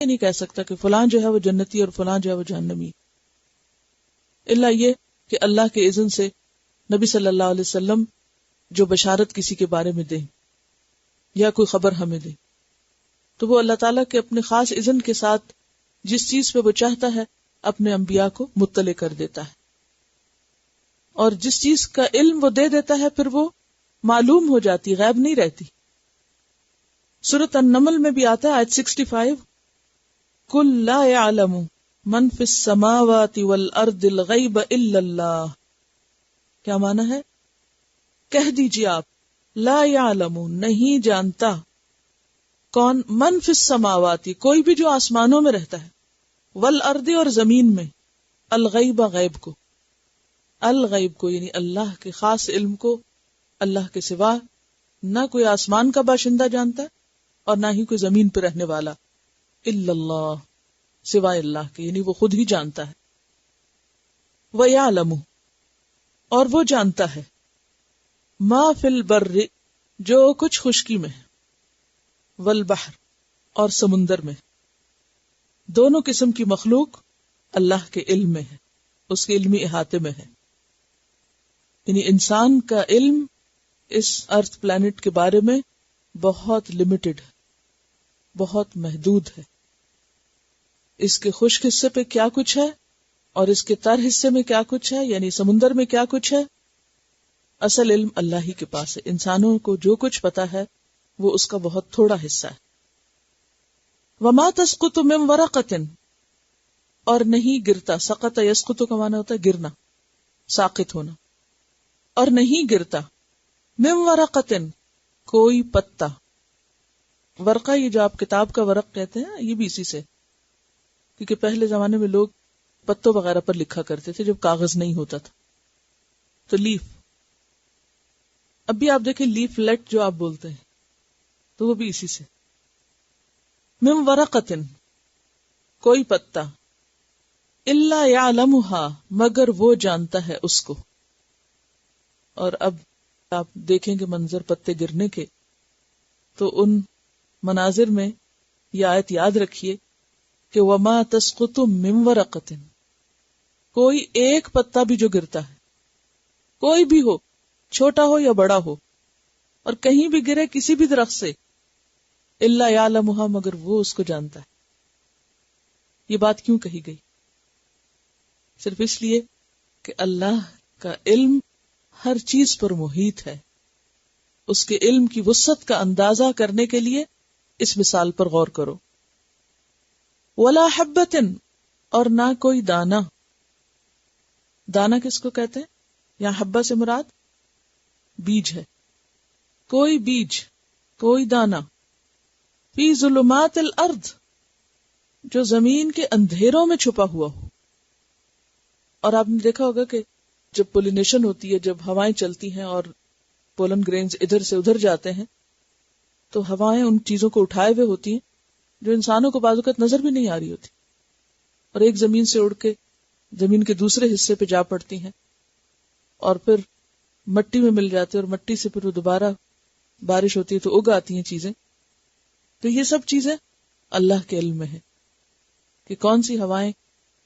نہیں کہہ سکتا کہ فلاں جو ہے وہ جنتی اور فلاں جو ہے وہ جہنمی، الا یہ کہ اللہ کے اذن سے نبی صلی اللہ علیہ وسلم جو بشارت کسی کے بارے میں دیں یا کوئی خبر ہمیں دیں، تو وہ اللہ تعالیٰ کے اپنے خاص اذن کے ساتھ جس چیز پہ وہ چاہتا ہے اپنے انبیاء کو مطلع کر دیتا ہے، اور جس چیز کا علم وہ دے دیتا ہے پھر وہ معلوم ہو جاتی، غیب نہیں رہتی۔ سورۃ النمل میں بھی آتا ہے آیت 65، قُل لَا يَعْلَمُ مَن فِي السَّمَاوَاتِ وَالْأَرْضِ الْغَيْبَ إِلَّا اللَّهُ، کیا معنی ہے؟ کہہ دیجیے آپ، لا يعلم نہیں جانتا، کون؟ من فی السماوات کوئی بھی جو آسمانوں میں رہتا ہے، والارض اور زمین میں، الغیب غیب کو، الغیب کو یعنی اللہ کے خاص علم کو اللہ کے سوا نہ کوئی آسمان کا باشندہ جانتا ہے اور نہ ہی کوئی زمین پہ رہنے والا، الا اللہ سوائے اللہ کے، یعنی وہ خود ہی جانتا ہے۔ وَيَعْلَمُ اور وہ جانتا ہے، ما فی البر جو کچھ خشکی میں ہے، والبحر اور سمندر میں، دونوں قسم کی مخلوق اللہ کے علم میں ہے، اس کے علمی احاطے میں ہے۔ یعنی انسان کا علم اس ارتھ پلانٹ کے بارے میں بہت لمیٹڈ ہے، بہت محدود ہے۔ اس کے خشک حصے پہ کیا کچھ ہے اور اس کے تر حصے میں کیا کچھ ہے، یعنی سمندر میں کیا کچھ ہے، اصل علم اللہ ہی کے پاس ہے۔ انسانوں کو جو کچھ پتا ہے وہ اس کا بہت تھوڑا حصہ ہے۔ وما تسقط من ورقۃ اور نہیں گرتا، سقط یسقط کا معنی ہوتا ہے گرنا، ساقط ہونا، اور نہیں گرتا، من ورقۃ کوئی پتا، ورقہ یہ جو آپ کتاب کا ورق کہتے ہیں یہ بھی اسی سے، کیونکہ پہلے زمانے میں لوگ پتوں وغیرہ پر لکھا کرتے تھے جب کاغذ نہیں ہوتا تھا، تو لیف، اب بھی آپ دیکھیں لیف لیٹ جو آپ بولتے ہیں تو وہ بھی اسی سے۔ من ورقۃ کوئی پتا، الا یعلمها مگر وہ جانتا ہے اس کو۔ اور اب آپ دیکھیں گے منظر پتے گرنے کے، تو ان مناظر میں یہ آیت یاد رکھیے کہ وما تسقط من ورقۃ، کوئی ایک پتا بھی جو گرتا ہے، کوئی بھی ہو، چھوٹا ہو یا بڑا ہو، اور کہیں بھی گرے کسی بھی درخت سے، الا یعلمها مگر وہ اس کو جانتا ہے۔ یہ بات کیوں کہی گئی؟ صرف اس لیے کہ اللہ کا علم ہر چیز پر محیط ہے۔ اس کے علم کی وسعت کا اندازہ کرنے کے لیے اس مثال پر غور کرو۔ ولا حبۃ اور نہ کوئی دانا، دانا کس کو کہتے ہیں؟ یہاں حبہ سے مراد بیج ہے، کوئی بیج، کوئی دانا، فی ظلمات الارض جو زمین کے اندھیروں میں چھپا ہوا ہو۔ اور آپ نے دیکھا ہوگا کہ جب پولینیشن ہوتی ہے، جب ہوائیں چلتی ہیں اور پولن گرینز ادھر سے ادھر جاتے ہیں، تو ہوائیں ان چیزوں کو اٹھائے ہوئے ہوتی ہیں جو انسانوں کو بعض اوقات نظر بھی نہیں آ رہی ہوتی، اور ایک زمین سے اڑ کے زمین کے دوسرے حصے پہ جا پڑتی ہیں اور پھر مٹی میں مل جاتے ہیں، اور مٹی سے پھر وہ دوبارہ بارش ہوتی ہے تو اگ آتی ہیں چیزیں۔ تو یہ سب چیزیں اللہ کے علم میں ہے کہ کون سی ہوائیں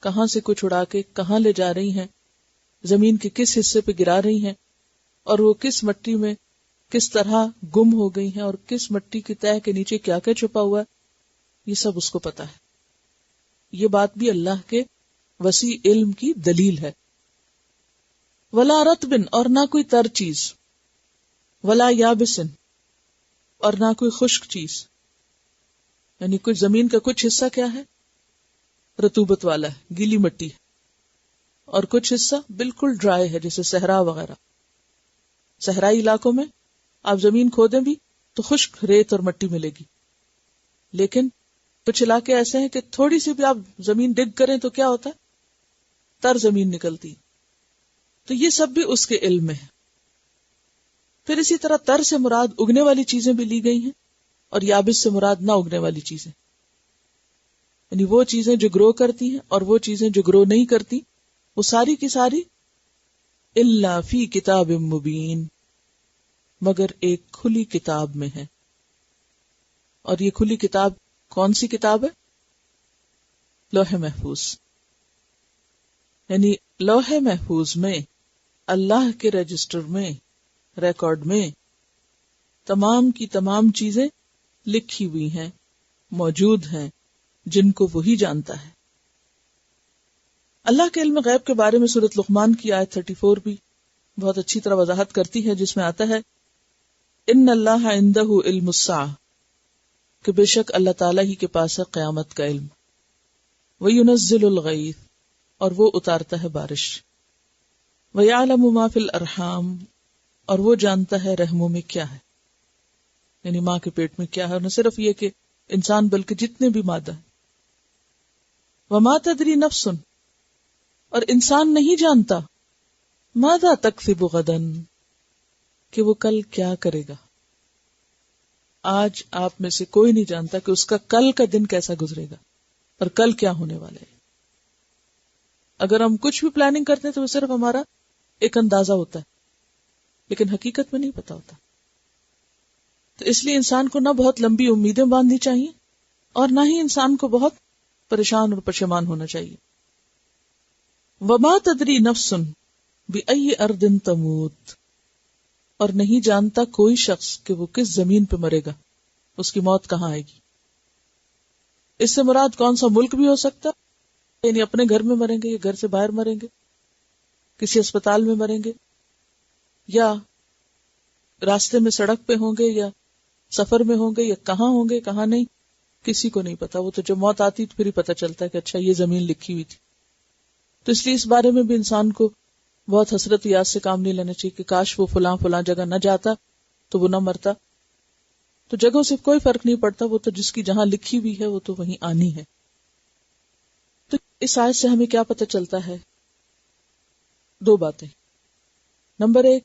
کہاں سے کچھ اڑا کے کہاں لے جا رہی ہیں، زمین کے کس حصے پہ گرا رہی ہیں، اور وہ کس مٹی میں کس طرح گم ہو گئی ہیں، اور کس مٹی کی تہہ کے نیچے کیا کیا چھپا ہوا ہے، یہ سب اس کو پتا ہے۔ یہ بات بھی اللہ کے وسیع علم کی دلیل ہے۔ ولا رطب اور نہ کوئی تر چیز، ولا یابس اور نہ کوئی خشک چیز، یعنی کچھ زمین کا کچھ حصہ کیا ہے، رطوبت والا ہے، گیلی مٹی ہے، اور کچھ حصہ بالکل ڈرائی ہے جیسے صحرا وغیرہ۔ صحرائی علاقوں میں آپ زمین کھودیں بھی تو خشک ریت اور مٹی ملے گی، لیکن کچھ علاقے ایسے ہیں کہ تھوڑی سی بھی آپ زمین ڈگ کریں تو کیا ہوتا ہے، تر زمین نکلتی۔ تو یہ سب بھی اس کے علم میں ہے۔ پھر اسی طرح تر سے مراد اگنے والی چیزیں بھی لی گئی ہیں، اور یابس سے مراد نہ اگنے والی چیزیں، یعنی وہ چیزیں جو گرو کرتی ہیں اور وہ چیزیں جو گرو نہیں کرتی، وہ ساری کی ساری الا فی کتاب مبین مگر ایک کھلی کتاب میں ہے۔ اور یہ کھلی کتاب کون سی کتاب ہے؟ لوح محفوظ، یعنی لوح محفوظ میں اللہ کے رجسٹر میں، ریکارڈ میں تمام کی تمام چیزیں لکھی ہوئی ہیں، موجود ہیں، جن کو وہی جانتا ہے۔ اللہ کے علم غیب کے بارے میں سورۃ لقمان کی آیت 34 بھی بہت اچھی طرح وضاحت کرتی ہے، جس میں آتا ہے ان اللہ عندہ علم الساعہ، کہ بے شک اللہ تعالیٰ ہی کے پاس ہے قیامت کا علم، وَيُنَزِّلُ الْغَيْثَ، اور وہ اتارتا ہے بارش، وَيَعْلَمُ مَا فِي الْأَرْحَامِ، اور وہ جانتا ہے رحموں میں کیا ہے، یعنی ماں کے پیٹ میں کیا ہے، اور نہ صرف یہ کہ انسان بلکہ جتنے بھی مادہ ہیں۔ وَمَا تَدْرِي نَفْسٌ، اور انسان نہیں جانتا ماذا تکسب غداً، کہ وہ کل کیا کرے گا۔ آج آپ میں سے کوئی نہیں جانتا کہ اس کا کل کا دن کیسا گزرے گا اور کل کیا ہونے والا ہے۔ اگر ہم کچھ بھی پلاننگ کرتے ہیں تو وہ صرف ہمارا ایک اندازہ ہوتا ہے، لیکن حقیقت میں نہیں پتا ہوتا۔ تو اس لیے انسان کو نہ بہت لمبی امیدیں باندھنی چاہیے اور نہ ہی انسان کو بہت پریشان اور پشیمان ہونا چاہیے۔ وما تدری نفس بأی ارض تموت، اور نہیں جانتا کوئی شخص کہ وہ کس زمین پہ مرے گا، اس کی موت کہاں آئے گی۔ اس سے مراد کون سا ملک بھی ہو سکتا، یعنی اپنے گھر میں مریں گے یا گھر سے باہر مریں گے، کسی اسپتال میں مریں گے، یا راستے میں سڑک پہ ہوں گے، یا سفر میں ہوں گے، یا کہاں ہوں گے کہاں نہیں، کسی کو نہیں پتا۔ وہ تو جب موت آتی تو پھر ہی پتا چلتا ہے کہ اچھا یہ زمین لکھی ہوئی تھی۔ تو اس لیے اس بارے میں بھی انسان کو بہت حسرت یاد سے کام نہیں لینا چاہیے کہ کاش وہ فلاں جگہ نہ جاتا تو وہ نہ مرتا۔ تو جگہوں سے کوئی فرق نہیں پڑتا، وہ تو جس کی جہاں لکھی ہوئی ہے وہ تو وہیں آنی ہے۔ تو اس آیت سے ہمیں کیا پتہ چلتا ہے؟ دو باتیں۔ نمبر ایک،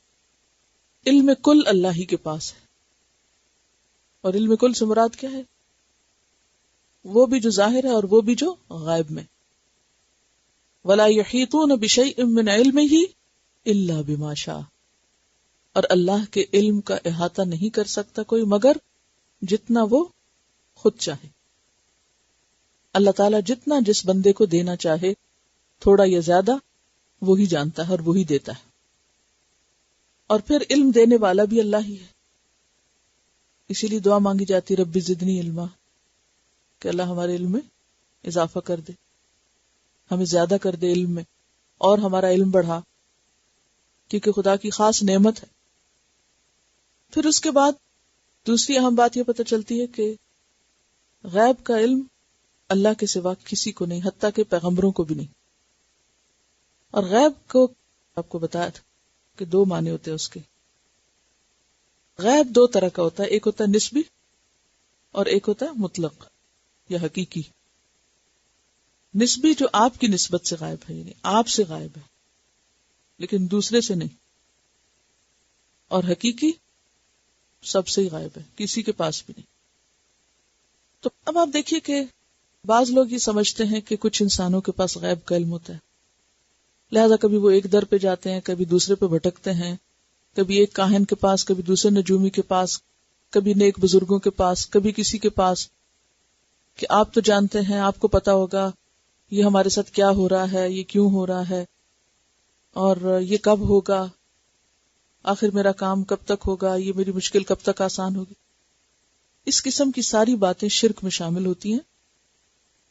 علم کل اللہ ہی کے پاس ہے، اور علم کل سے مراد کیا ہے؟ وہ بھی جو ظاہر ہے اور وہ بھی جو غائب میں۔ وَلَا يُحِيطُونَ بِشَيْءٍ مِّنْ عِلْمِهِ إِلَّا بِمَا شَاءَ، اور اللہ کے علم کا احاطہ نہیں کر سکتا کوئی مگر جتنا وہ خود چاہے۔ اللہ تعالیٰ جتنا جس بندے کو دینا چاہے، تھوڑا یا زیادہ، وہی جانتا ہے اور وہی دیتا ہے۔ اور پھر علم دینے والا بھی اللہ ہی ہے، اسی لیے دعا مانگی جاتی رب زدنی علما، کہ اللہ ہمارے علم میں اضافہ کر دے، ہمیں زیادہ کر دے علم میں، اور ہمارا علم بڑھا، کیونکہ خدا کی خاص نعمت ہے۔ پھر اس کے بعد دوسری اہم بات یہ پتہ چلتی ہے کہ غیب کا علم اللہ کے سوا کسی کو نہیں، حتیٰ کہ پیغمبروں کو بھی نہیں۔ اور غیب کو آپ کو بتایا تھا کہ دو معنی ہوتے ہیں اس کے۔ غیب دو طرح کا ہوتا ہے، ایک ہوتا ہے نسبی اور ایک ہوتا ہے مطلق یا حقیقی۔ نسبی جو آپ کی نسبت سے غائب ہے، یعنی آپ سے غائب ہے لیکن دوسرے سے نہیں، اور حقیقی سب سے ہی غائب ہے، کسی کے پاس بھی نہیں۔ تو اب آپ دیکھیے کہ بعض لوگ یہ سمجھتے ہیں کہ کچھ انسانوں کے پاس غیب کا علم ہوتا ہے، لہذا کبھی وہ ایک در پہ جاتے ہیں، کبھی دوسرے پہ بھٹکتے ہیں، کبھی ایک کاہن کے پاس، کبھی دوسرے نجومی کے پاس، کبھی نیک بزرگوں کے پاس، کبھی کسی کے پاس، کہ آپ تو جانتے ہیں، آپ کو پتا ہوگا یہ ہمارے ساتھ کیا ہو رہا ہے، یہ کیوں ہو رہا ہے، اور یہ کب ہوگا، آخر میرا کام کب تک ہوگا، یہ میری مشکل کب تک آسان ہوگی۔ اس قسم کی ساری باتیں شرک میں شامل ہوتی ہیں،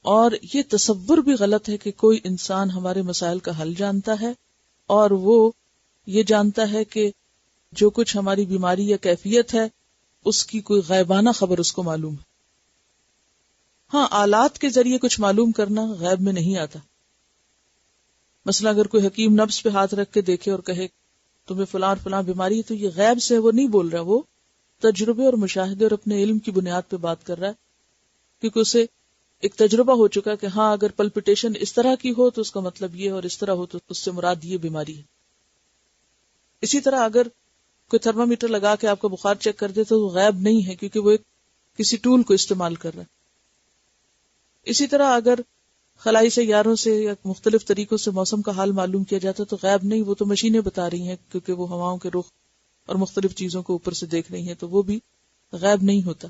اور یہ تصور بھی غلط ہے کہ کوئی انسان ہمارے مسائل کا حل جانتا ہے اور وہ یہ جانتا ہے کہ جو کچھ ہماری بیماری یا کیفیت ہے اس کی کوئی غیبانہ خبر اس کو معلوم ہے۔ ہاں، آلات کے ذریعے کچھ معلوم کرنا غیب میں نہیں آتا۔ مثلا اگر کوئی حکیم نبض پہ ہاتھ رکھ کے دیکھے اور کہے تمہیں فلاں اور فلاں بیماری ہے، تو یہ غیب سے وہ نہیں بول رہا، وہ تجربے اور مشاہدے اور اپنے علم کی بنیاد پہ بات کر رہا ہے، کیونکہ اسے ایک تجربہ ہو چکا کہ ہاں اگر پلپیٹیشن اس طرح کی ہو تو اس کا مطلب یہ، اور اس طرح ہو تو اس سے مراد یہ بیماری ہے۔ اسی طرح اگر کوئی تھرمامیٹر لگا کے آپ کا بخار چیک کر دے تو وہ غیب نہیں ہے، کیونکہ وہ کسی ٹول کو استعمال کر رہا ہے۔ اسی طرح اگر خلائی سیاروں سے یا مختلف طریقوں سے موسم کا حال معلوم کیا جاتا ہے تو غیب نہیں، وہ تو مشینیں بتا رہی ہیں، کیونکہ وہ ہواؤں کے رخ اور مختلف چیزوں کو اوپر سے دیکھ رہی ہیں، تو وہ بھی غیب نہیں ہوتا۔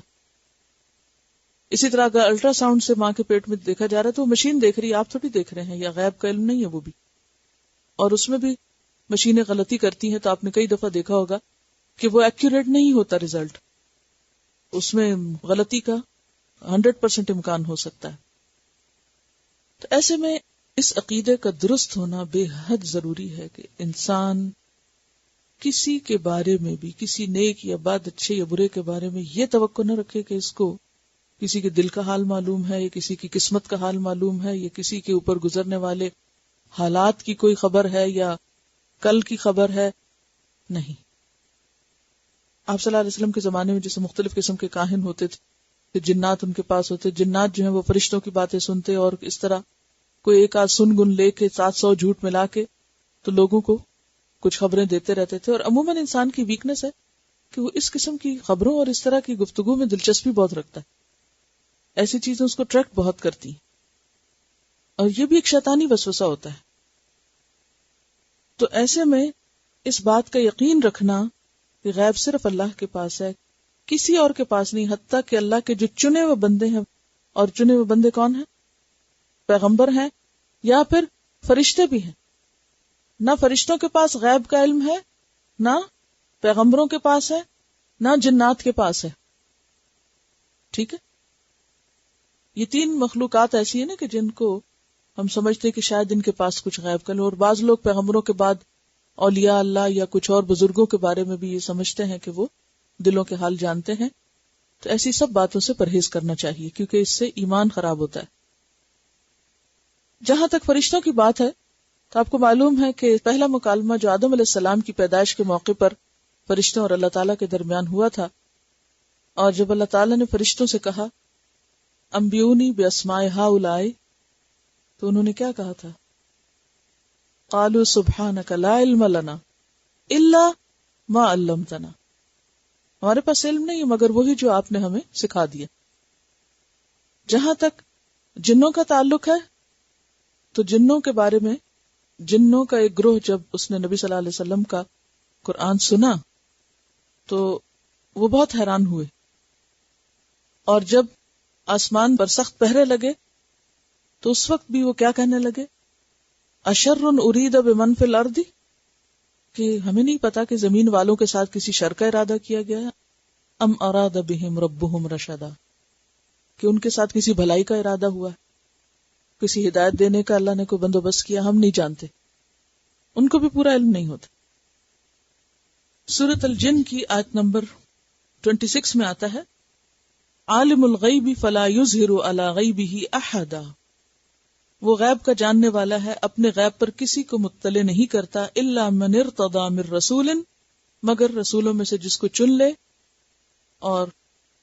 اسی طرح اگر الٹرا ساؤنڈ سے ماں کے پیٹ میں دیکھا جا رہا ہے تو وہ مشین دیکھ رہی ہے، آپ تھوڑی دیکھ رہے ہیں، یا غیب کا علم نہیں ہے وہ بھی. اور اس میں بھی مشینیں غلطی کرتی ہیں، تو آپ نے کئی دفعہ دیکھا ہوگا کہ وہ ایکوریٹ نہیں ہوتا رزلٹ، اس میں غلطی کا 100% امکان ہو سکتا ہے. تو ایسے میں اس عقیدے کا درست ہونا بے حد ضروری ہے کہ انسان کسی کے بارے میں بھی، کسی نیک یا بد، اچھے یا برے کے بارے میں یہ توقع نہ رکھے کہ اس کو کسی کے دل کا حال معلوم ہے، یا کسی کی قسمت کا حال معلوم ہے، یا کسی کے اوپر گزرنے والے حالات کی کوئی خبر ہے یا کل کی خبر ہے. نہیں. آپ صلی اللہ علیہ وسلم کے زمانے میں جیسے مختلف قسم کے کاہن ہوتے تھے، کہ جنات ان کے پاس ہوتے، جنات جو ہیں وہ فرشتوں کی باتیں سنتے، اور اس طرح کوئی ایک آدھ سن گن لے کے 700 جھوٹ ملا کے تو لوگوں کو کچھ خبریں دیتے رہتے تھے. اور عموماً انسان کی ویکنس ہے کہ وہ اس قسم کی خبروں اور اس طرح کی گفتگو میں دلچسپی بہت رکھتا ہے، ایسی چیزیں اس کو اٹریکٹ بہت کرتی ہیں، اور یہ بھی ایک شیطانی وسوسہ ہوتا ہے. تو ایسے میں اس بات کا یقین رکھنا کہ غیب صرف اللہ کے پاس ہے، کسی اور کے پاس نہیں، حتیٰ کہ اللہ کے جو چنے ہوئے بندے ہیں، اور چنے ہوئے بندے کون ہیں؟ پیغمبر ہیں یا پھر فرشتے بھی ہیں. نہ فرشتوں کے پاس غیب کا علم ہے، نہ پیغمبروں کے پاس ہے، نہ جنات کے پاس ہے. ٹھیک ہے، یہ تین مخلوقات ایسی ہیں نا کہ جن کو ہم سمجھتے ہیں کہ شاید ان کے پاس کچھ غیب کا علم، اور بعض لوگ پیغمبروں کے بعد اولیاء اللہ یا کچھ اور بزرگوں کے بارے میں بھی یہ سمجھتے ہیں کہ وہ دلوں کے حال جانتے ہیں. تو ایسی سب باتوں سے پرہیز کرنا چاہیے، کیونکہ اس سے ایمان خراب ہوتا ہے. جہاں تک فرشتوں کی بات ہے تو آپ کو معلوم ہے کہ پہلا مکالمہ جو آدم علیہ السلام کی پیدائش کے موقع پر فرشتوں اور اللہ تعالیٰ کے درمیان ہوا تھا، اور جب اللہ تعالیٰ نے فرشتوں سے کہا انبئونی باسماء ہؤلاء، تو انہوں نے کیا کہا تھا؟ قالوا سبحانک لا علم لنا الا ما علمتنا، ہمارے پاس علم نہیں مگر وہی جو آپ نے ہمیں سکھا دیا. جہاں تک جنوں کا تعلق ہے تو جنوں کے بارے میں، جنوں کا ایک گروہ جب اس نے نبی صلی اللہ علیہ وسلم کا قرآن سنا تو وہ بہت حیران ہوئے، اور جب آسمان پر سخت پہرے لگے تو اس وقت بھی وہ کیا کہنے لگے؟ اشر ارید بمن فی الارض، کہ ہمیں نہیں پتا کہ زمین والوں کے ساتھ کسی شر کا ارادہ کیا گیا ہے، ام اراد بہم ربہم رشدا، کہ ان کے ساتھ کسی بھلائی کا ارادہ ہوا ہے، کسی ہدایت دینے کا اللہ نے کوئی بندوبست کیا، ہم نہیں جانتے. ان کو بھی پورا علم نہیں ہوتا. سورۃ الجن کی آیت نمبر 26 میں آتا ہے عالم الغیب فلا یظہر علی غیبہ احدا، وہ غیب کا جاننے والا ہے، اپنے غیب پر کسی کو مطلع نہیں کرتا، الا من ارتضی من رسول، مگر رسولوں میں سے جس کو چن لے، اور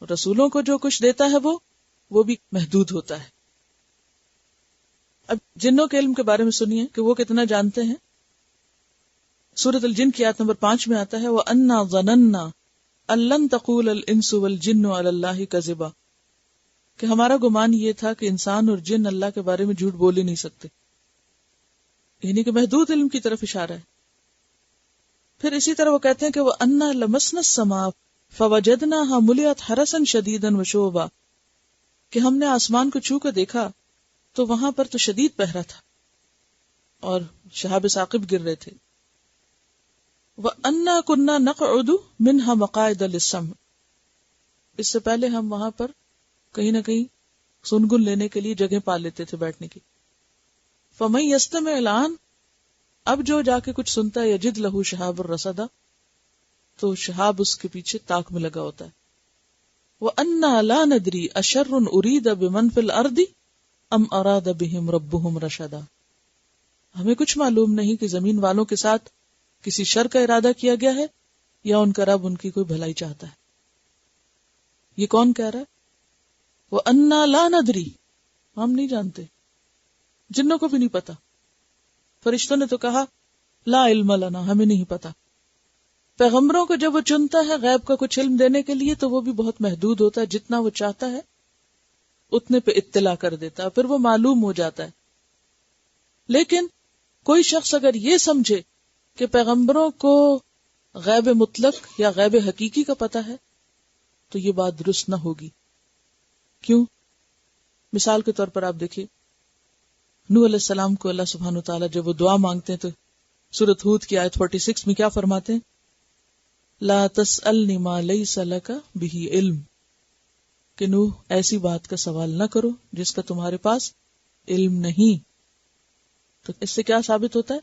رسولوں کو جو کچھ دیتا ہے وہ بھی محدود ہوتا ہے. اب جنوں کے علم کے بارے میں سنیے کہ وہ کتنا جانتے ہیں. سورۃ الجن کی آیت نمبر 5 میں آتا ہے وَأَنَّا ظَنَنَّا أَن لَّن تَقُولَ الْإِنسُ وَالْجِنُّ عَلَى اللَّهِ كَذِبًا، کہ ہمارا گمان یہ تھا کہ انسان اور جن اللہ کے بارے میں جھوٹ بول ہی نہیں سکتے، یعنی کہ محدود علم کی طرف اشارہ ہے. پھر اسی طرح وہ کہتے ہیں کہ وَأَنَّا لَمَسْنَا السَّمَاءَ فَوَجَدْنَاهَا مُلِئَتْ حَرَسًا شَدِيدًا وَشُهُبًا، کہ ہم نے آسمان کو چھو کر دیکھا تو وہاں پر تو شدید پہرا تھا اور شہاب ثاقب گر رہے تھے. وَأَنَّا كُنَّا نَقْعُدُ مِنْهَا مَقَاعِدَ لِلسَّمْعِ، اس سے پہلے ہم وہاں پر کہیں نہ کہیں سنگن لینے کے لیے جگہ پا لیتے تھے بیٹھنے کی. فَمَن يَسْتَمِعِ الْآنَ، اب جو جا کے کچھ سنتا ہے، يَجِدْ لَهُ شِهَابًا رَصَدًا، تو شہاب اس کے پیچھے تاک میں لگا ہوتا ہے. وَأَنَّا لَا نَدْرِي أَشَرٌ أُرِيدَ بِمَنْ فِي الْأَرْضِ أَمْ أَرَادَ بِهِمْ رَبُّهُمْ رَشَدًا، ہمیں کچھ معلوم نہیں کہ زمین والوں کے ساتھ کسی شر کا ارادہ کیا گیا ہے یا ان کا رب ان کی کوئی بھلائی چاہتا ہے. یہ کون کہہ رہا ہے؟ وَأَنَّا لَا نَدْرِي، ہم نہیں جانتے، جنوں کو بھی نہیں پتا. فرشتوں نے تو کہا لا علم لنا، ہمیں نہیں پتا. پیغمبروں کو جب وہ چنتا ہے غیب کا کچھ علم دینے کے لیے تو وہ بھی بہت محدود ہوتا ہے، جتنا وہ چاہتا ہے اتنے پہ اطلاع کر دیتا ہے، پھر وہ معلوم ہو جاتا ہے. لیکن کوئی شخص اگر یہ سمجھے کہ پیغمبروں کو غیب مطلق یا غیب حقیقی کا پتہ ہے تو یہ بات درست نہ ہوگی، کیوں؟ مثال کے طور پر آپ دیکھیے نوح علیہ السلام کو اللہ سبحانہ وتعالی جب وہ دعا مانگتے ہیں تو سورۃ ہود کی آیت 46 میں کیا فرماتے ہیں؟ لا تسألنی ما لیس لک بہ علم، کہ نوح ایسی بات کا سوال نہ کرو جس کا تمہارے پاس علم نہیں. تو اس سے کیا ثابت ہوتا ہے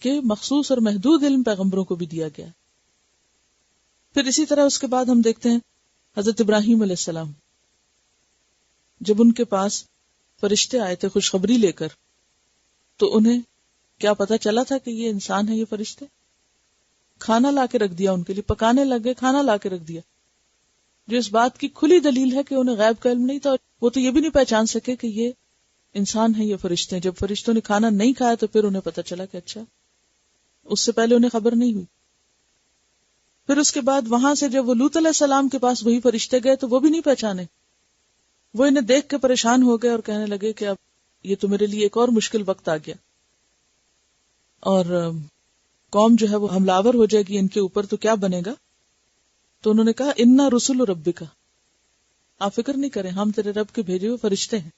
کہ مخصوص اور محدود علم پیغمبروں کو بھی دیا گیا. پھر اسی طرح اس کے بعد ہم دیکھتے ہیں حضرت ابراہیم علیہ السلام، جب ان کے پاس فرشتے آئے تھے خوشخبری لے کر، تو انہیں کیا پتا چلا تھا کہ یہ انسان ہے، یہ فرشتے؟ کھانا لا کے رکھ دیا ان کے لیے، پکانے لگ گئے، کھانا لا کے رکھ دیا، جو اس بات کی کھلی دلیل ہے کہ انہیں غیب کا علم نہیں تھا. وہ تو یہ بھی نہیں پہچان سکے کہ یہ انسان ہے، یہ فرشتے ہیں. جب فرشتوں نے کھانا نہیں کھایا تو پھر انہیں پتا چلا کہ اچھا، اس سے پہلے انہیں خبر نہیں ہوئی. پھر اس کے بعد وہاں سے جب وہ لوط علیہ السلام کے پاس وہی فرشتے گئے تو وہ بھی نہیں پہچانے. وہ انہیں دیکھ کے پریشان ہو گئے اور کہنے لگے کہ اب یہ تو میرے لیے ایک اور مشکل وقت آ گیا، اور قوم جو ہے وہ حملہ آور ہو جائے گی ان کے اوپر، تو کیا بنے گا؟ تو انہوں نے کہا انا رسول ربک، آپ فکر نہیں کریں، ہم تیرے رب کے بھیجے ہوئے فرشتے ہیں.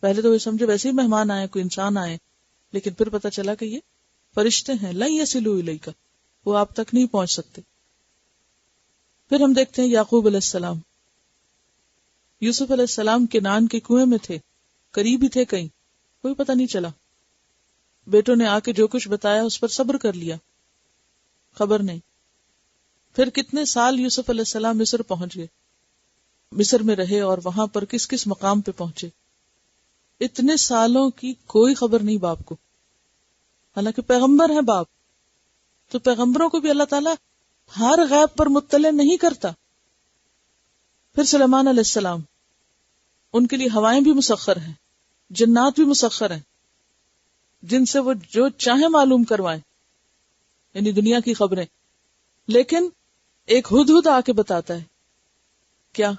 پہلے تو وہ سمجھے ویسے ہی مہمان آئے، کوئی انسان آئے، لیکن پھر پتا چلا کہ یہ فرشتے ہیں. لن یصلوا الیک، وہ آپ تک نہیں پہنچ سکتے. پھر ہم دیکھتے ہیں یعقوب علیہ السلام، یوسف علیہ السلام کنعان کے کنویں میں تھے، قریب ہی تھے کہیں، کوئی پتہ نہیں چلا. بیٹوں نے آ کے جو کچھ بتایا اس پر صبر کر لیا، خبر نہیں. پھر کتنے سال یوسف علیہ السلام مصر پہنچ گئے، مصر میں رہے، اور وہاں پر کس کس مقام پہ پہنچے. اتنے سالوں کی کوئی خبر نہیں باپ کو، حالانکہ پیغمبر ہیں باپ. تو پیغمبروں کو بھی اللہ تعالیٰ ہر غیب پر مطلع نہیں کرتا. پھر سلیمان علیہ السلام، ان کے لیے ہوائیں بھی مسخر ہیں، جنات بھی مسخر ہیں، جن سے وہ جو چاہیں معلوم کروائیں، یعنی دنیا کی خبریں. لیکن ایک ہدہد آ کے بتاتا ہے کیا؟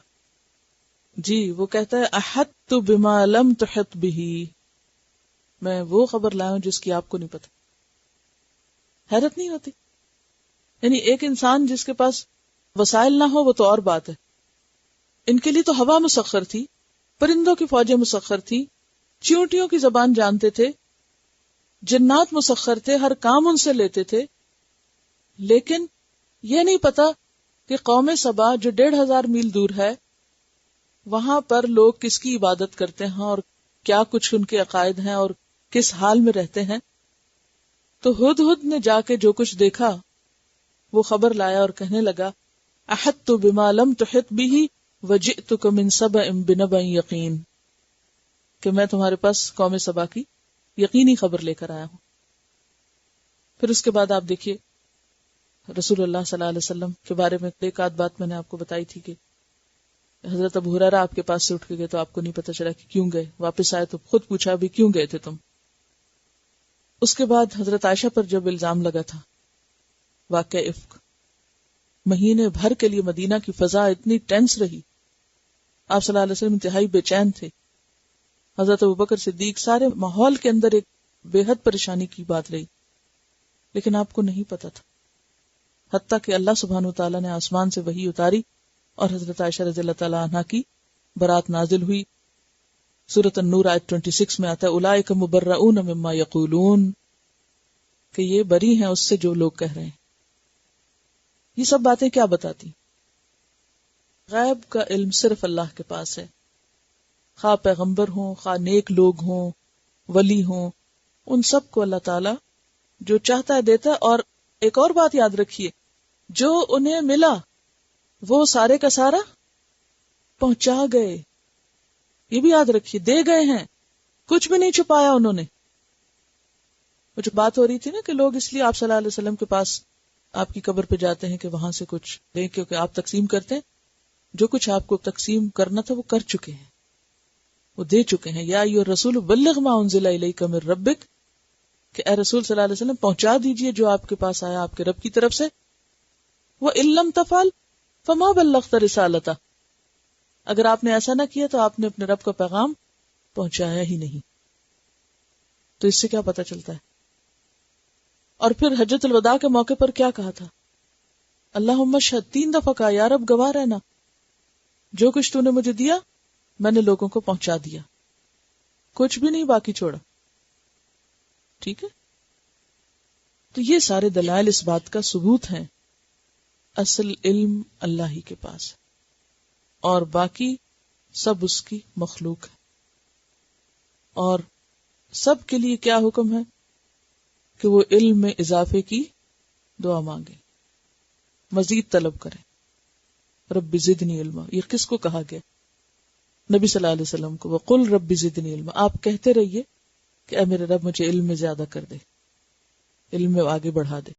جی وہ کہتا ہے احطت بما لم تحط بہ، میں وہ خبر لایا ہوں جس کی آپ کو نہیں پتا. حیرت نہیں ہوتی؟ یعنی ایک انسان جس کے پاس وسائل نہ ہو وہ تو اور بات ہے. ان کے لیے تو ہوا مسخر تھی، پرندوں کی فوجیں مسخر تھی، چیونٹیوں کی زبان جانتے تھے، جنات مسخر تھے، ہر کام ان سے لیتے تھے. لیکن یہ نہیں پتا کہ قوم سبا جو 1500 میل دور ہے، وہاں پر لوگ کس کی عبادت کرتے ہیں اور کیا کچھ ان کے عقائد ہیں اور کس حال میں رہتے ہیں. تو ہدہد نے جا کے جو کچھ دیکھا وہ خبر لایا اور کہنے لگا احطت بما لم تحط بہ وجئتک من سبأ بنبأ یقین، کہ میں تمہارے پاس قوم سبا کی یقینی خبر لے کر آیا ہوں. پھر اس کے بعد آپ دیکھیے رسول اللہ صلی اللہ علیہ وسلم کے بارے میں ایک آدھ بات میں نے آپ کو بتائی تھی کہ حضرت ابو ہریرہ آپ کے پاس سے اٹھ کے گئے تو آپ کو نہیں پتا چلا کہ کیوں گئے، واپس آئے تو خود پوچھا ابھی کیوں گئے تھے تم. اس کے بعد حضرت عائشہ پر جب الزام لگا تھا واقعہ افک، مہینے بھر کے لیے مدینہ کی فضا اتنی ٹینس رہی، آپ صلی اللہ علیہ وسلم انتہائی بے چین تھے. حضرت ابوبکر صدیق، سارے ماحول کے اندر ایک بے حد پریشانی کی بات رہی، لیکن آپ کو نہیں پتا تھا. حتیٰ کہ اللہ سبحانہ وتعالیٰ نے آسمان سے وحی اتاری اور حضرت عائشہ رضی اللہ تعالیٰ عنہ کی برات نازل ہوئی. سورۃ النور آیت 26 میں آتا ہے اولئک مبرؤون مما یقولون، کہ یہ بری ہیں اس سے جو لوگ کہہ رہے ہیں. یہ سب باتیں کیا بتاتی؟ غیب کا علم صرف اللہ کے پاس ہے. خواہ پیغمبر ہوں، خواہ نیک لوگ ہوں، ولی ہوں، ان سب کو اللہ تعالیٰ جو چاہتا ہے دیتا ہے. اور ایک اور بات یاد رکھیے، جو انہیں ملا وہ سارے کا سارا پہنچا گئے. یہ بھی یاد رکھیے، دے گئے ہیں، کچھ بھی نہیں چھپایا انہوں نے. وہ جو بات ہو رہی تھی نا کہ لوگ اس لیے آپ صلی اللہ علیہ وسلم کے پاس آپ کی قبر پہ جاتے ہیں کہ وہاں سے کچھ دیں، کیونکہ آپ تقسیم کرتے ہیں. جو کچھ آپ کو تقسیم کرنا تھا وہ کر چکے ہیں، وہ دے چکے ہیں. یا ایھا الرسول بلغ ما انزل الیک من ربک، کہ اے رسول صلی اللہ علیہ وسلم پہنچا دیجئے جو آپ کے پاس آیا آپ کے رب کی طرف سے. وَإِن لَّمْ تَفْعَلْ فَمَا بَلَّغْتَ رِسَالَتَهُ، اگر آپ نے ایسا نہ کیا تو آپ نے اپنے رب کا پیغام پہنچایا ہی نہیں. تو اس سے کیا پتا چلتا ہے؟ اور پھر حجۃ الوداع کے موقع پر کیا کہا تھا؟ اللہم اشہد، 3 دفعہ کہا یا رب گواہ رہنا. جو کچھ تو نے مجھے دیا میں نے لوگوں کو پہنچا دیا، کچھ بھی نہیں باقی چھوڑا. ٹھیک ہے، تو یہ سارے دلائل اس بات کا ثبوت ہیں اصل علم اللہ ہی کے پاس ہے اور باقی سب اس کی مخلوق ہے. اور سب کے لیے کیا حکم ہے کہ وہ علم میں اضافے کی دعا مانگے، مزید طلب کرے. رب زدنی علما، یہ کس کو کہا گیا؟ نبی صلی اللہ علیہ وسلم کو. وقل رب زدنی علما، آپ کہتے رہیے کہ اے میرے رب مجھے علم میں زیادہ کر دے، علم میں آگے بڑھا دے.